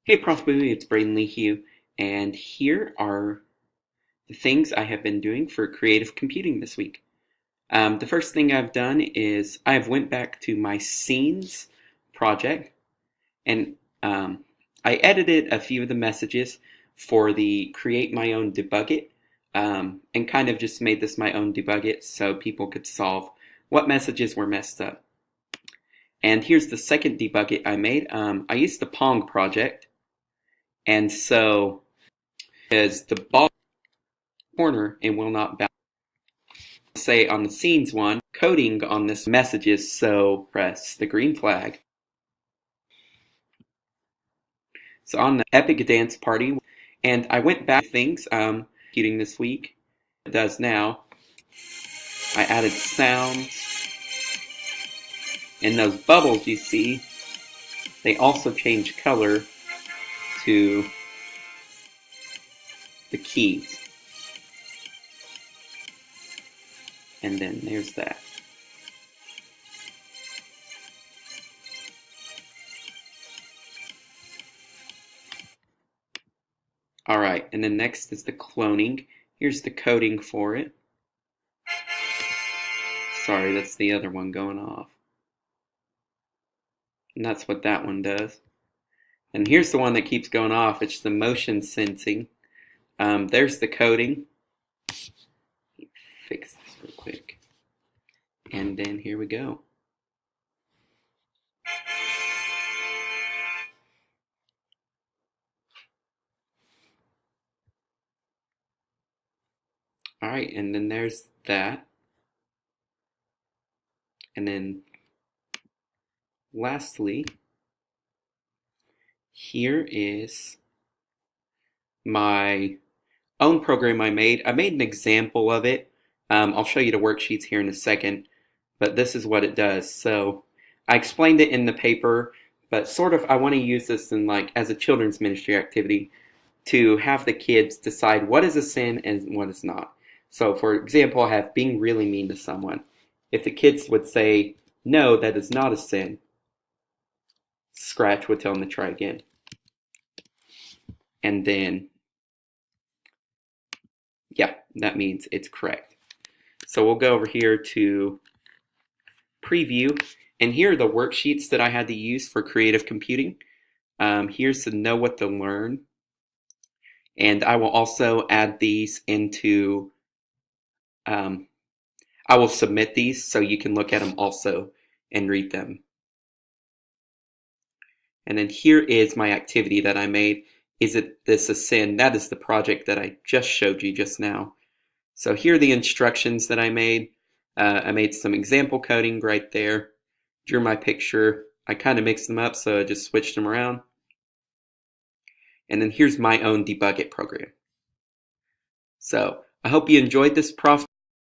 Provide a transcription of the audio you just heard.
Hey Prof Booey, it's Braden Lee Hugh, and here are the things I have been doing for creative computing this week. The first thing I've done is I've went back to my scenes project and I edited a few of the messages for the create my own debug it and kind of just made this my own debug it so people could solve what messages were messed up. And here's the second debug it I made. I used the Pong project, and so as the ball corner and will not bounce. Say on the scenes one, coding on this messages, so press the green flag. So on the Epic Dance Party, and I went back to things computing this week. It does now. I added sounds, and those bubbles you see, they also change color to the keys. And then there's that. Alright, and then next is the cloning. Here's the coding for it. Sorry, that's the other one going off. And that's what that one does. And here's the one that keeps going off. It's the motion sensing. There's the coding. Fix this real quick. And then here we go. Alright, and then there's that. And then lastly, here is my own program I made. I made an example of it. I'll show you the worksheets here in a second, but this is what it does. So I explained it in the paper, but sort of I want to use this in as a children's ministry activity to have the kids decide what is a sin and what is not. So for example, I have being really mean to someone. If the kids would say, no, that is not a sin, Scratch would tell them to try again. And then, yeah, that means it's correct. So we'll go over here to preview, and here are the worksheets that I had to use for creative computing. Here's to know what to learn. And I will also add these into, I will submit these so you can look at them also and read them. And then here is my activity that I made. Is it this a sin? That is the project that I just showed you just now. So here are the instructions that I made. I made some example coding right there. Drew my picture. I kind of mixed them up, so I just switched them around. And then here's my own debug it program. So I hope you enjoyed this Prof